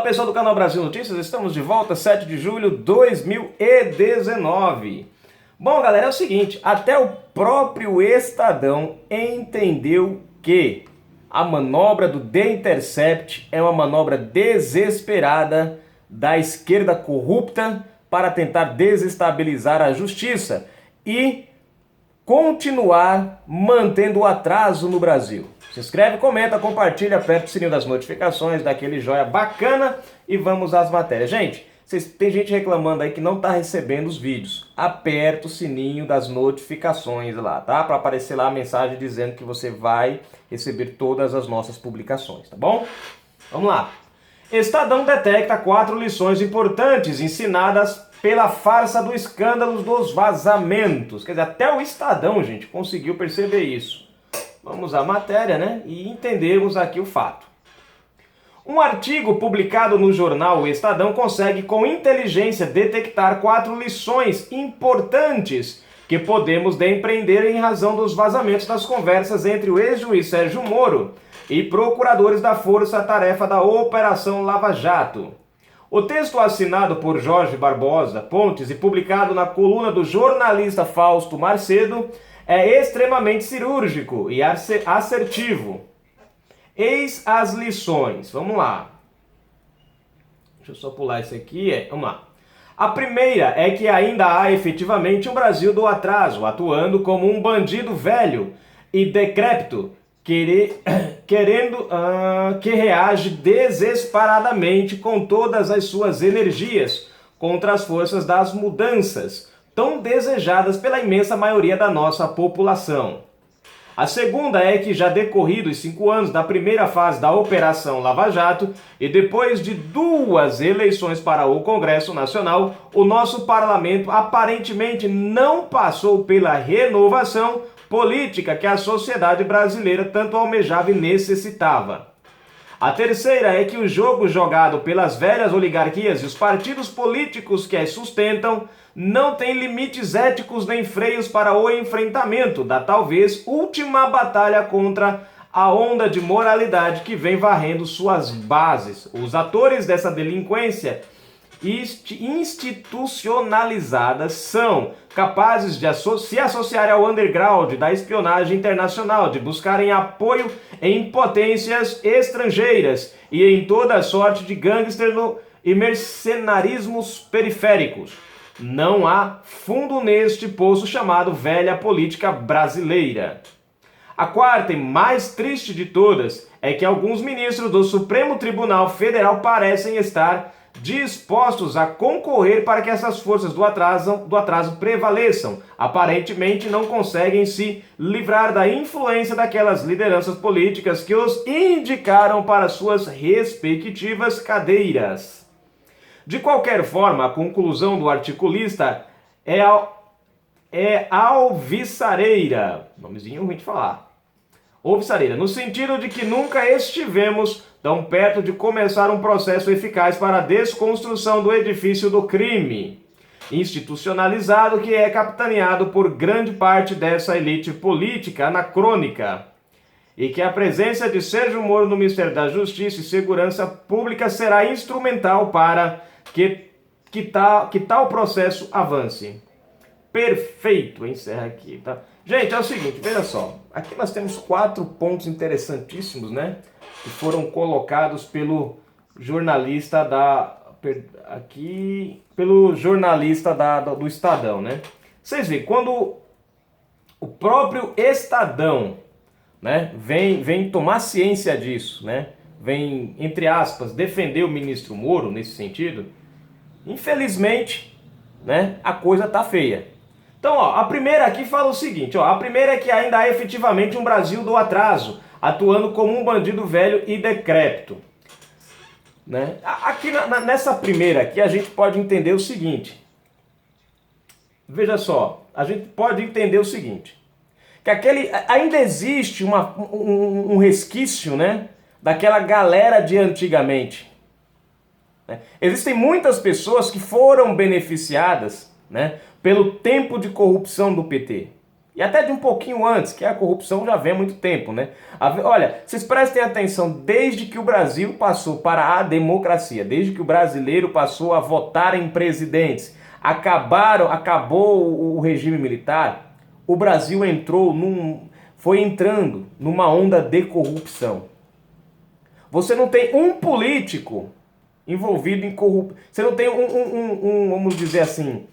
pessoal do canal Brasil Notícias, estamos de volta, 7 de julho de 2019. Bom, galera, é o seguinte, até o próprio Estadão entendeu que a manobra do The Intercept é uma manobra desesperada da esquerda corrupta para tentar desestabilizar a justiça e continuar mantendo o atraso no Brasil. Se inscreve, comenta, compartilha, aperta o sininho das notificações, dá aquele joia bacana e vamos às matérias. Gente, tem gente reclamando aí que não está recebendo os vídeos. Aperta o sininho das notificações lá, tá? Para aparecer lá a mensagem dizendo que você vai receber todas as nossas publicações, tá bom? Vamos lá. Estadão detecta 4 lições importantes ensinadas pela farsa do escândalo dos vazamentos. Quer dizer, até o Estadão, gente, conseguiu perceber isso. Vamos à matéria, né? E entendermos aqui o fato. Um artigo publicado no jornal O Estadão consegue com inteligência detectar 4 lições importantes que podemos depreender em razão dos vazamentos das conversas entre o ex-juiz Sérgio Moro e procuradores da Força Tarefa da Operação Lava Jato. O texto assinado por Jorge Barbosa Pontes e publicado na coluna do jornalista Fausto Marcedo é extremamente cirúrgico e assertivo. Eis as lições. Vamos lá. Deixa eu só pular isso aqui. Vamos lá. A primeira é que ainda há efetivamente um Brasil do atraso, atuando como um bandido velho e decrépito, que reage desesperadamente com todas as suas energias contra as forças das mudanças, tão desejadas pela imensa maioria da nossa população. A segunda é que já decorridos 5 anos da primeira fase da Operação Lava Jato e depois de 2 eleições para o Congresso Nacional, o nosso parlamento aparentemente não passou pela renovação política que a sociedade brasileira tanto almejava e necessitava. A terceira é que o jogo jogado pelas velhas oligarquias e os partidos políticos que as sustentam não tem limites éticos nem freios para o enfrentamento da talvez última batalha contra a onda de moralidade que vem varrendo suas bases. Os atores dessa delinquência institucionalizada são capazes de se associar ao underground da espionagem internacional, de buscarem apoio em potências estrangeiras e em toda sorte de gangster e mercenarismos periféricos. Não há fundo neste poço chamado velha política brasileira. A quarta e mais triste de todas é que alguns ministros do Supremo Tribunal Federal parecem estar dispostos a concorrer para que essas forças do atraso prevaleçam. Aparentemente não conseguem se livrar da influência daquelas lideranças políticas que os indicaram para suas respectivas cadeiras. De qualquer forma, a conclusão do articulista é alvissareira. Nomezinho ruim de falar. Alvissareira, no sentido de que nunca estivemos tão perto de começar um processo eficaz para a desconstrução do edifício do crime institucionalizado que é capitaneado por grande parte dessa elite política anacrônica e que a presença de Sérgio Moro no Ministério da Justiça e Segurança Pública será instrumental para que tal processo avance. Perfeito, encerra aqui, tá? Gente, é o seguinte, veja só, aqui nós temos 4 pontos interessantíssimos, né? Que foram colocados pelo jornalista do Estadão, né? Vocês veem, quando o próprio Estadão, né, vem tomar ciência disso, né? Vem, entre aspas, defender o ministro Moro nesse sentido, infelizmente, né, a coisa tá feia. Então, ó, a primeira aqui fala o seguinte, ó, a primeira é que ainda há efetivamente um Brasil do atraso, atuando como um bandido velho e decrépito. Né? Aqui nessa primeira aqui a gente pode entender o seguinte. Veja só, a gente pode entender o seguinte. Que ainda existe um resquício, né, daquela galera de antigamente. Né? Existem muitas pessoas que foram beneficiadas, né, pelo tempo de corrupção do PT. E até de um pouquinho antes, que a corrupção já vem há muito tempo, né? Olha, vocês prestem atenção, desde que o Brasil passou para a democracia, desde que o brasileiro passou a votar em presidentes, acabou o regime militar, o Brasil foi entrando numa onda de corrupção. Você não tem um político envolvido em corrupção. Você não tem vamos dizer assim,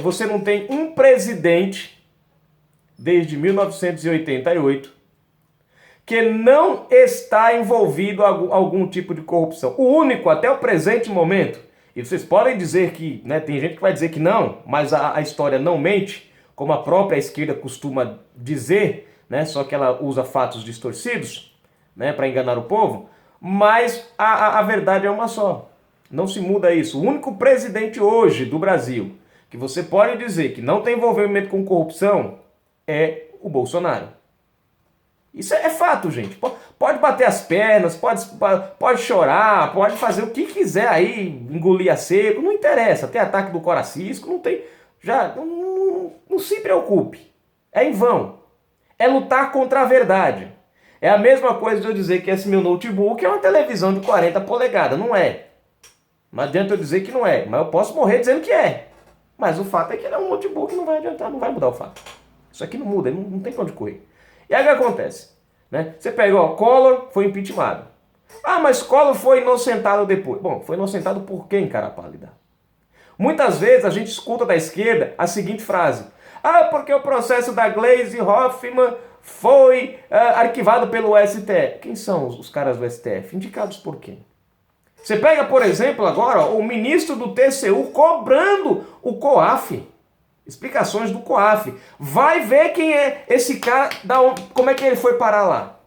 você não tem um presidente desde 1988 que não está envolvido em algum tipo de corrupção. O único, até o presente momento, e vocês podem dizer que, né, tem gente que vai dizer que não, mas a história não mente, como a própria esquerda costuma dizer, né, só que ela usa fatos distorcidos, né, para enganar o povo, mas a verdade é uma só. Não se muda isso. O único presidente hoje do Brasil que você pode dizer que não tem envolvimento com corrupção é o Bolsonaro. Isso é fato, gente. Pode bater as pernas, pode chorar, pode fazer o que quiser aí, engolir a seco, não interessa. Tem ataque do coracisco, não tem. Não se preocupe. É em vão. É lutar contra a verdade. É a mesma coisa de eu dizer que esse meu notebook é uma televisão de 40 polegadas. Não é. Não adianta eu dizer que não é, mas eu posso morrer dizendo que é. Mas o fato é que ele é um notebook, não vai adiantar, não vai mudar o fato. Isso aqui não muda, não tem pra onde correr. E aí o que acontece? Né? Você pega, Collor foi impeachmentado. Ah, mas Collor foi inocentado depois. Bom, foi inocentado por quem, cara pálida? Muitas vezes a gente escuta da esquerda a seguinte frase. Ah, porque o processo da Gleisi Hoffmann foi arquivado pelo STF. Quem são os caras do STF? Indicados por quem? Você pega, por exemplo, agora o ministro do TCU cobrando o COAF. Explicações do COAF. Vai ver quem é esse cara, como é que ele foi parar lá.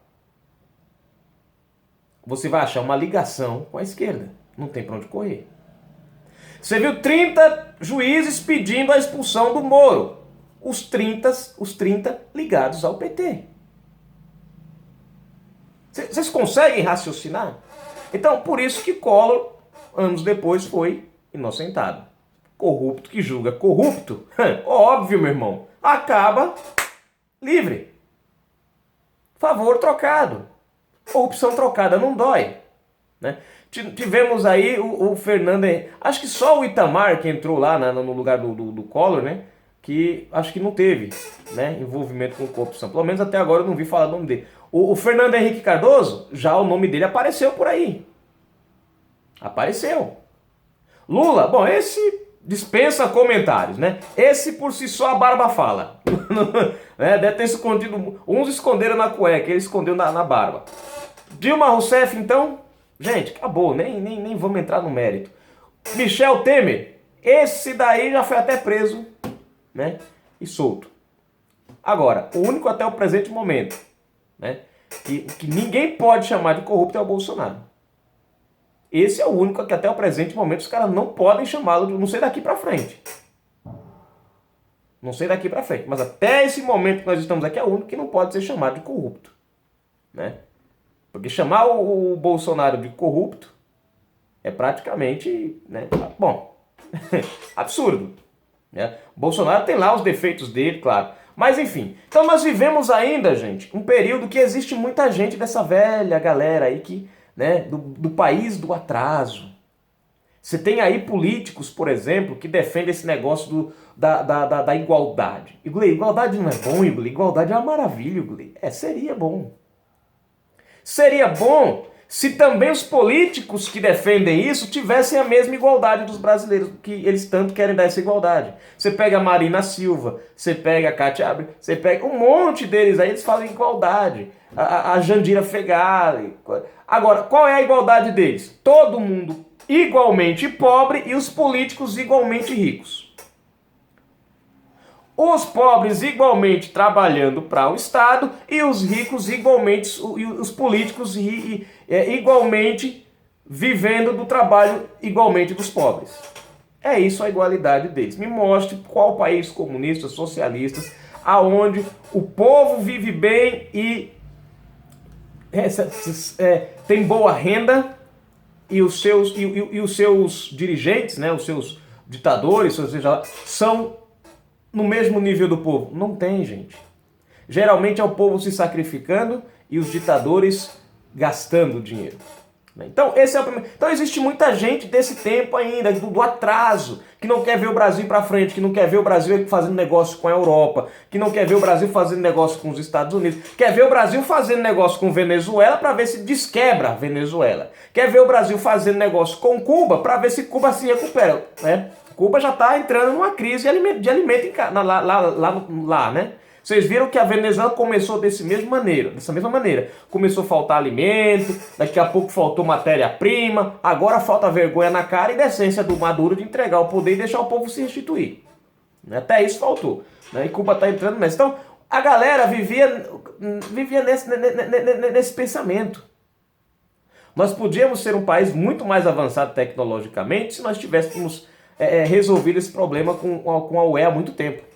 Você vai achar uma ligação com a esquerda. Não tem pra onde correr. Você viu 30 juízes pedindo a expulsão do Moro. Os 30 ligados ao PT. Vocês conseguem raciocinar? Então, por isso que Collor, anos depois, foi inocentado. Corrupto que julga corrupto, óbvio, meu irmão, acaba livre. Favor trocado. Corrupção trocada não dói. Né? Tivemos aí o Fernando Henrique. Acho que só o Itamar que entrou lá no lugar do Collor, né? Que acho que não teve, né, envolvimento com corrupção. Pelo menos até agora eu não vi falar o nome dele. O Fernando Henrique Cardoso, já o nome dele apareceu por aí. Apareceu. Lula, bom, esse dispensa comentários, né? Esse por si só a barba fala. Né? Deve ter escondido. Uns esconderam na cueca, ele escondeu na barba. Dilma Rousseff, então, gente, acabou, nem vamos entrar no mérito. Michel Temer, esse daí já foi até preso, né? E solto. Agora, o único até o presente momento, né, que ninguém pode chamar de corrupto é o Bolsonaro. Esse é o único que até o presente momento os caras não podem chamá-lo, não sei daqui pra frente. Não sei daqui pra frente, mas até esse momento que nós estamos aqui é o único que não pode ser chamado de corrupto, né? Porque chamar o Bolsonaro de corrupto é praticamente, né, bom, absurdo. Né? O Bolsonaro tem lá os defeitos dele, claro. Mas enfim, então nós vivemos ainda, gente, um período que existe muita gente dessa velha galera aí que, né, do país do atraso. Você tem aí políticos, por exemplo, que defendem esse negócio da igualdade. Igualdade não é bom, igualdade é uma maravilha, seria bom. Seria bom se também os políticos que defendem isso tivessem a mesma igualdade dos brasileiros, que eles tanto querem dar essa igualdade. Você pega a Marina Silva, você pega a Cátia Abreu, você pega um monte deles aí, eles falam em igualdade. A Jandira Fegali. Agora, qual é a igualdade deles? Todo mundo igualmente pobre e os políticos igualmente ricos. Os pobres igualmente trabalhando para o Estado e os ricos igualmente, os políticos igualmente vivendo do trabalho igualmente dos pobres. É isso a igualdade deles. Me mostre qual país comunista, socialista, aonde o povo vive bem e tem boa renda e os seus dirigentes, né, os seus ditadores, ou seja, são no mesmo nível do povo? Não tem, gente. Geralmente é o povo se sacrificando e os ditadores gastando dinheiro. Então, esse é o primeiro. Então, existe muita gente desse tempo ainda, do atraso, que não quer ver o Brasil para frente, que não quer ver o Brasil fazendo negócio com a Europa, que não quer ver o Brasil fazendo negócio com os Estados Unidos, quer ver o Brasil fazendo negócio com Venezuela para ver se desquebra a Venezuela, quer ver o Brasil fazendo negócio com Cuba para ver se Cuba se recupera, né? Cuba já está entrando numa crise de alimento lá, né? Vocês viram que a Venezuela começou dessa mesma maneira. Começou a faltar alimento, daqui a pouco faltou matéria-prima, agora falta vergonha na cara e decência do Maduro de entregar o poder e deixar o povo se restituir. Até isso faltou. E Cuba está entrando nessa. Então, a galera vivia nesse pensamento. Nós podíamos ser um país muito mais avançado tecnologicamente se nós tivéssemos resolvido esse problema com a UE há muito tempo.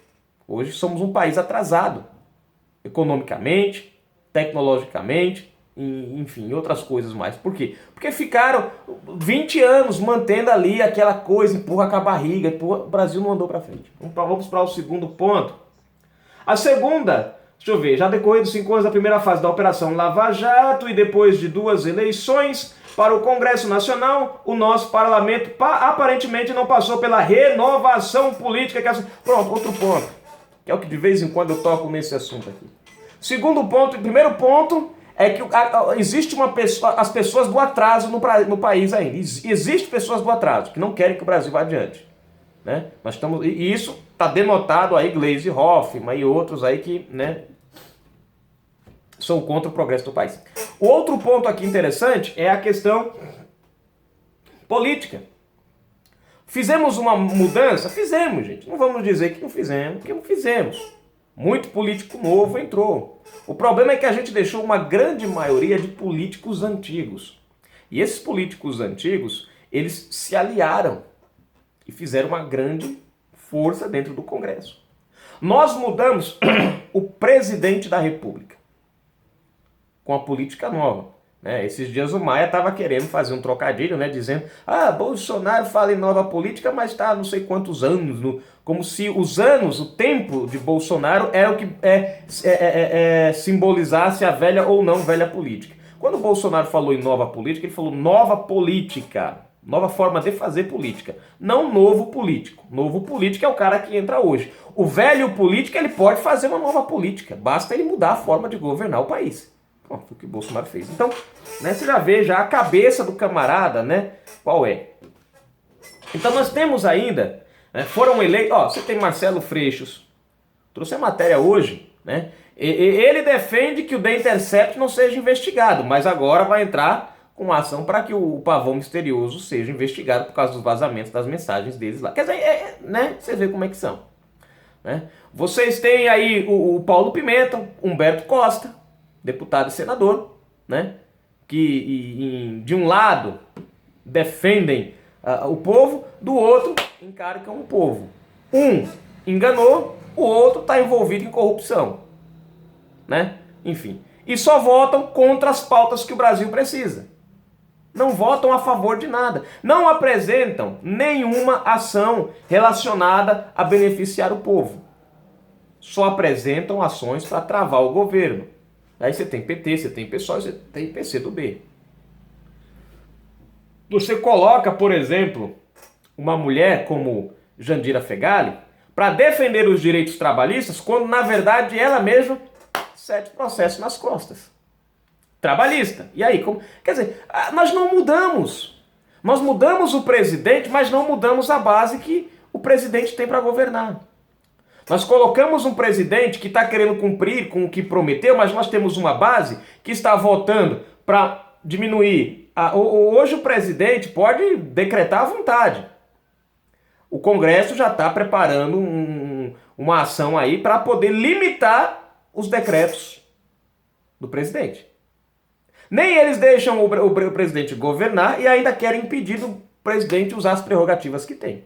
Hoje somos um país atrasado, economicamente, tecnologicamente, enfim, outras coisas mais. Por quê? Porque ficaram 20 anos mantendo ali aquela coisa, empurra com a barriga, o Brasil não andou para frente. Vamos para o segundo ponto. A segunda, deixa eu ver, já decorridos 5 anos da primeira fase da Operação Lava Jato e depois de 2 eleições para o Congresso Nacional, o nosso parlamento aparentemente não passou pela renovação política. Pronto, outro ponto. Que é o que de vez em quando eu toco nesse assunto aqui. Primeiro ponto é que existe as pessoas do atraso no país ainda. Existem pessoas do atraso que não querem que o Brasil vá adiante. Né? E isso está denotado aí, Gleisi Hoffmann e outros aí que, né, são contra o progresso do país. O outro ponto aqui interessante é a questão política. Fizemos uma mudança? Fizemos, gente. Não vamos dizer que não fizemos, porque não fizemos. Muito político novo entrou. O problema é que a gente deixou uma grande maioria de políticos antigos. E esses políticos antigos, eles se aliaram e fizeram uma grande força dentro do Congresso. Nós mudamos o presidente da República com a política nova. Esses dias o Maia estava querendo fazer um trocadilho, né, dizendo: Bolsonaro fala em nova política, mas está há não sei quantos anos, como se os anos, o tempo de Bolsonaro era o que simbolizasse a velha ou não velha política. Quando o Bolsonaro falou em nova política, ele falou nova política, nova forma de fazer política, não novo político. Novo político é o cara que entra hoje. O velho político, ele pode fazer uma nova política, basta ele mudar a forma de governar o país. Foi o que o Bolsonaro fez. Então, você já vê já a cabeça do camarada, né? Qual é? Então nós temos ainda, foram eleitos, você tem Marcelo Freixos, trouxe a matéria hoje, né? Ele defende que o The Intercept não seja investigado, mas agora vai entrar com uma ação para que o pavão misterioso seja investigado por causa dos vazamentos das mensagens deles lá. Quer dizer, você vê como é que são. Vocês têm aí o Paulo Pimenta, Humberto Costa, deputado e senador, que de um lado defendem o povo, do outro encarcam o povo. Um enganou, o outro está envolvido em corrupção. Enfim, e só votam contra as pautas que o Brasil precisa. Não votam a favor de nada. Não apresentam nenhuma ação relacionada a beneficiar o povo. Só apresentam ações para travar o governo. Aí você tem PT, você tem PSOL, você tem PCdoB. Você coloca, por exemplo, uma mulher como Jandira Fegali para defender os direitos trabalhistas, quando na verdade ela mesma 7 processos nas costas. Trabalhista. E aí? Quer dizer, nós não mudamos. Nós mudamos o presidente, mas não mudamos a base que o presidente tem para governar. Nós colocamos um presidente que está querendo cumprir com o que prometeu, mas nós temos uma base que está votando para diminuir. Hoje o presidente pode decretar à vontade. O Congresso já está preparando uma ação aí para poder limitar os decretos do presidente. Nem eles deixam o presidente governar e ainda querem impedir do presidente usar as prerrogativas que tem.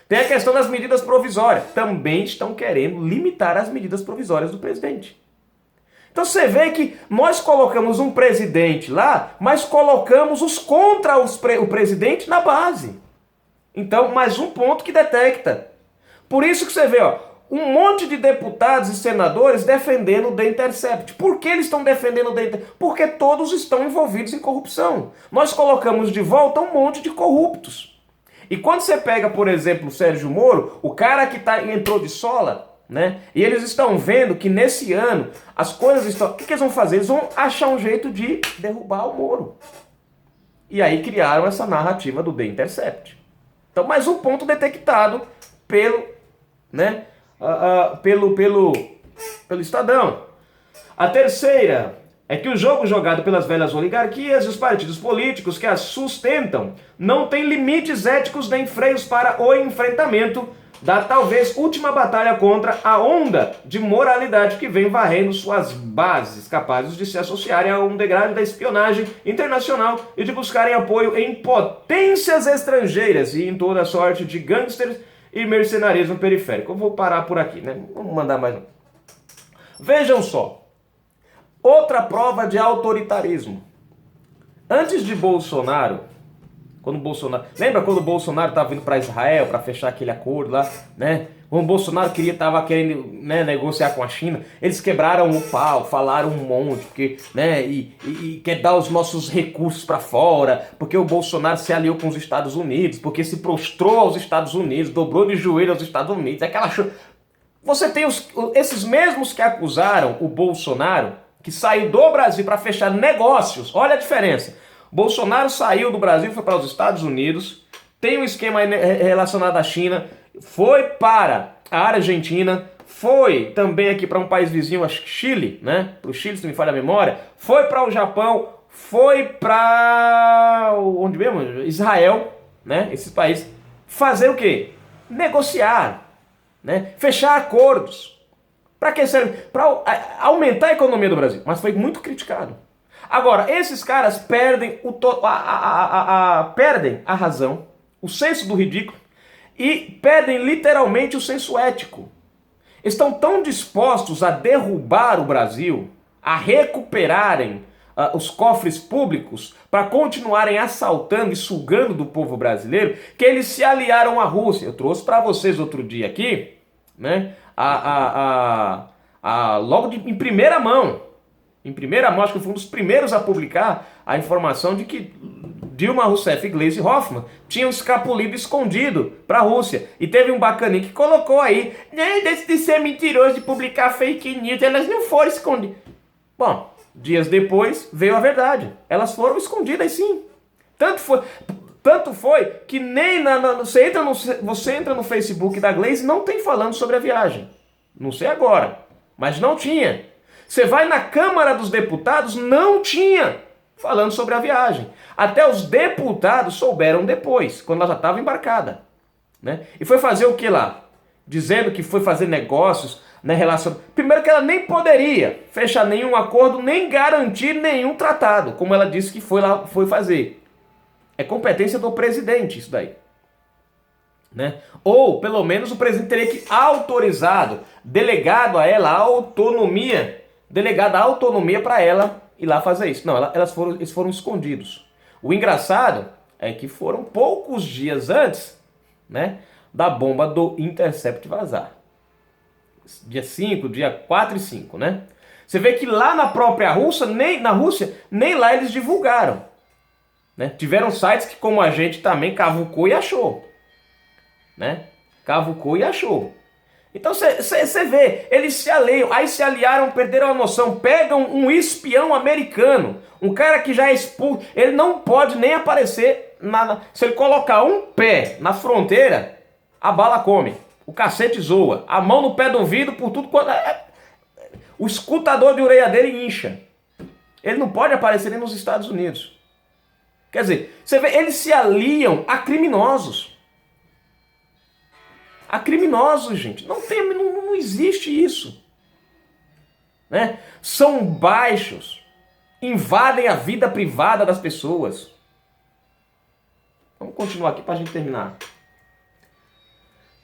Tem a questão das medidas provisórias. Também estão querendo limitar as medidas provisórias do presidente. Então você vê que nós colocamos um presidente lá, mas colocamos os contra o presidente na base. Então, mais um ponto que detecta. Por isso que você vê, um monte de deputados e senadores defendendo o The Intercept. Por que eles estão defendendo o The Intercept? Porque todos estão envolvidos em corrupção. Nós colocamos de volta um monte de corruptos. E quando você pega, por exemplo, o Sérgio Moro, o cara que entrou de sola, né? E eles estão vendo que nesse ano as coisas estão... O que eles vão fazer? Eles vão achar um jeito de derrubar o Moro. E aí criaram essa narrativa do The Intercept. Então, mais um ponto detectado pelo, né, pelo Estadão. A terceira é que o jogo jogado pelas velhas oligarquias e os partidos políticos que as sustentam não tem limites éticos nem freios para o enfrentamento da talvez última batalha contra a onda de moralidade que vem varrendo suas bases, capazes de se associarem a um degrau da espionagem internacional e de buscarem apoio em potências estrangeiras e em toda sorte de gangsters e mercenarismo periférico. Eu vou parar por aqui, né? Vamos mandar mais um. Vejam só. Outra prova de autoritarismo. Antes de Bolsonaro, lembra quando o Bolsonaro estava indo para Israel para fechar aquele acordo lá, né? Quando o Bolsonaro estava querendo, né, negociar com a China, eles quebraram o pau, falaram um monte, porque, né, e quer dar os nossos recursos para fora, porque o Bolsonaro se aliou com os Estados Unidos, porque se prostrou aos Estados Unidos, dobrou de joelho aos Estados Unidos, aquela... Você tem esses mesmos que acusaram o Bolsonaro, que saiu do Brasil para fechar negócios, olha a diferença. Bolsonaro saiu do Brasil, foi para os Estados Unidos, tem um esquema relacionado à China, foi para a Argentina, foi também aqui para um país vizinho, acho que Chile, né? Para o Chile, se não me falha a memória, foi para o Japão, foi para onde mesmo? Israel, né? Esses países. Fazer o quê? Negociar, né? Fechar acordos. Para que serve? Para aumentar a economia do Brasil, mas foi muito criticado. Agora, esses caras perdem perdem a razão, o senso do ridículo e perdem literalmente o senso ético. Estão tão dispostos a derrubar o Brasil, a recuperarem os cofres públicos para continuarem assaltando e sugando do povo brasileiro, que eles se aliaram à Rússia. Eu trouxe para vocês outro dia aqui, né, logo em primeira mão, acho que eu fui um dos primeiros a publicar a informação de que Dilma Rousseff e Gleisi Hoffmann tinham escapulido escondido para a Rússia. E teve um bacaninho que colocou aí, de ser mentiroso, de publicar fake news, elas não foram escondidas. Bom, dias depois veio a verdade. Elas foram escondidas sim. Tanto foi que nem você entra no Facebook da Gleisi, não tem falando sobre a viagem. Não sei agora, mas não tinha. Você vai na Câmara dos Deputados, não tinha falando sobre a viagem. Até os deputados souberam depois, quando ela já estava embarcada, né? E foi fazer o que lá? Dizendo que foi fazer negócios, né, Primeiro que ela nem poderia fechar nenhum acordo, nem garantir nenhum tratado, como ela disse que foi fazer. É competência do presidente isso daí, né? Ou, pelo menos, o presidente teria que autorizado, delegado a ela a autonomia para ela ir lá fazer isso. Não, eles foram escondidos. O engraçado é que foram poucos dias antes, né, da bomba do Intercept vazar. Dia 5, dia 4 e 5, né? Você vê que lá na própria Rússia, nem lá eles divulgaram, né? Tiveram sites que, como a gente, também cavucou e achou, né? Cavucou e achou. Então você vê, eles se aliam, aí se aliaram, perderam a noção, pegam um espião americano, um cara que já é expulso, ele não pode nem aparecer, se ele colocar um pé na fronteira, a bala come, o cacete zoa, a mão no pé do vidro, por tudo quanto... O escutador de orelha dele incha. Ele não pode aparecer nem nos Estados Unidos. Quer dizer, você vê, eles se aliam a criminosos. A criminosos, gente. Não existe isso. Né? São baixos. Invadem a vida privada das pessoas. Vamos continuar aqui para a gente terminar.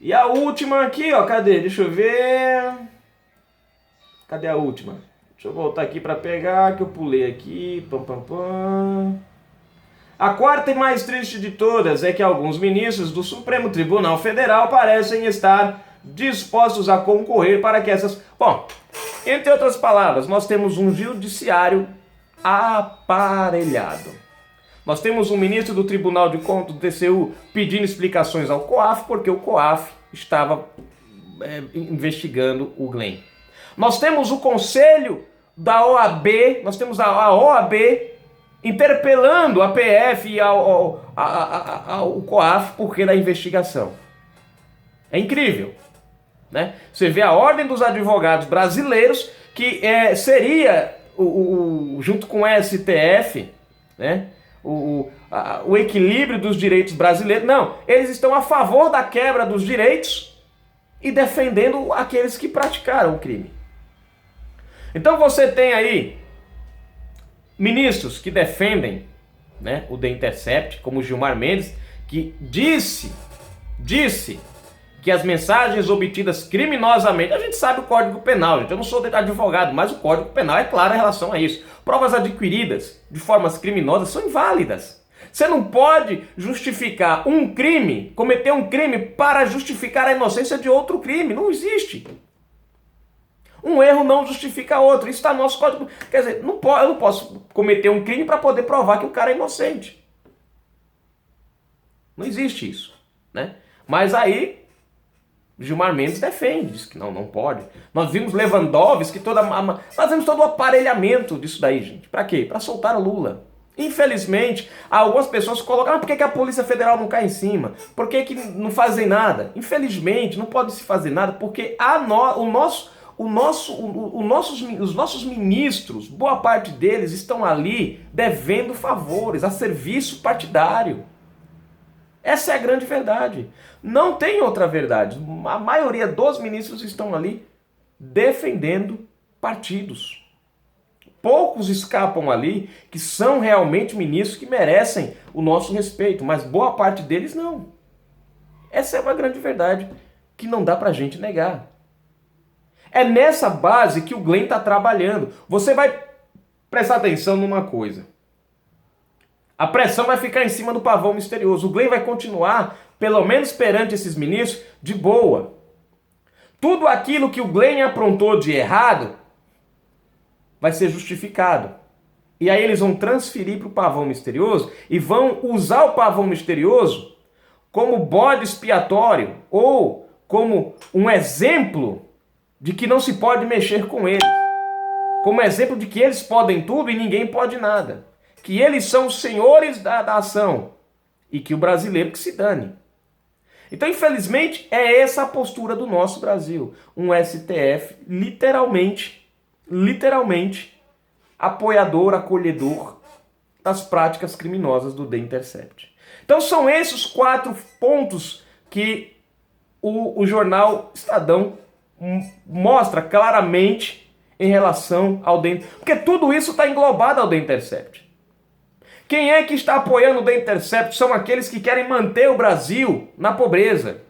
E a última aqui, ó. Cadê? Deixa eu ver. Cadê a última? Deixa eu voltar aqui para pegar, que eu pulei aqui. A quarta e mais triste de todas é que alguns ministros do Supremo Tribunal Federal parecem estar dispostos a concorrer para que essas... Bom, entre outras palavras, nós temos um judiciário aparelhado. Nós temos um ministro do Tribunal de Contas, do TCU, pedindo explicações ao COAF, porque o COAF estava investigando o Glenn. Nós temos o Conselho da OAB, nós temos a OAB interpelando a PF e o COAF porque da investigação. É incrível, né? Você vê a Ordem dos Advogados Brasileiros, que seria, junto com o STF, né? O equilíbrio dos direitos brasileiros. Não, eles estão a favor da quebra dos direitos e defendendo aqueles que praticaram o crime. Então você tem aí ministros que defendem, né, o The Intercept, como Gilmar Mendes, que disse que as mensagens obtidas criminosamente, a gente sabe o Código Penal, gente, eu não sou advogado, mas o Código Penal é claro em relação a isso. Provas adquiridas de formas criminosas são inválidas. Você não pode justificar um crime, cometer um crime para justificar a inocência de outro crime. Não existe. Um erro não justifica outro. Isso está no nosso Código. Quer dizer, eu não posso cometer um crime para poder provar que o cara é inocente. Não existe isso, né? Mas aí Gilmar Mendes defende, diz que não pode. Nós vimos Lewandowski, nós vimos todo o aparelhamento disso daí, gente. Para quê? Para soltar o Lula. Infelizmente, algumas pessoas colocam, por que a Polícia Federal não cai em cima? Por que não fazem nada? Infelizmente, não pode se fazer nada, porque os nossos ministros, boa parte deles estão ali devendo favores a serviço partidário. Essa é a grande verdade. Não tem outra verdade. A maioria dos ministros estão ali defendendo partidos. Poucos escapam ali que são realmente ministros que merecem o nosso respeito, mas boa parte deles não. Essa é uma grande verdade que não dá pra gente negar. É nessa base que o Glenn está trabalhando. Você vai prestar atenção numa coisa. A pressão vai ficar em cima do pavão misterioso. O Glenn vai continuar, pelo menos perante esses ministros, de boa. Tudo aquilo que o Glenn aprontou de errado vai ser justificado. E aí eles vão transferir para o pavão misterioso e vão usar o pavão misterioso como bode expiatório ou como um exemplo de que não se pode mexer com eles. Como exemplo de que eles podem tudo e ninguém pode nada. Que eles são os senhores da ação e que o brasileiro que se dane. Então, infelizmente, é essa a postura do nosso Brasil. Um STF literalmente apoiador, acolhedor das práticas criminosas do The Intercept. Então são esses os 4 pontos que o jornal Estadão mostra claramente em relação ao The Intercept. Porque tudo isso está englobado ao The Intercept. Quem é que está apoiando o The Intercept? São aqueles que querem manter o Brasil na pobreza,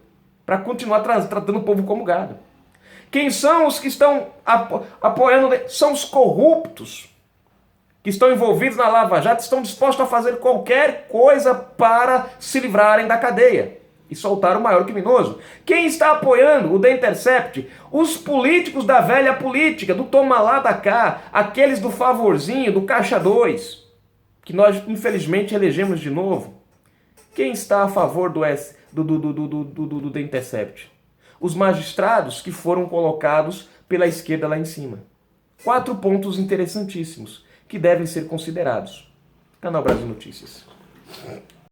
para continuar tratando o povo como gado. Quem são os que estão apoiando? São os corruptos que estão envolvidos na Lava Jato, estão dispostos a fazer qualquer coisa para se livrarem da cadeia e soltar o maior criminoso. Quem está apoiando o The Intercept? Os políticos da velha política, do toma lá da cá, aqueles do favorzinho, do caixa 2, que nós infelizmente elegemos de novo. Quem está a favor do The Intercept? Os magistrados que foram colocados pela esquerda lá em cima. 4 pontos interessantíssimos que devem ser considerados. Canal Brasil Notícias.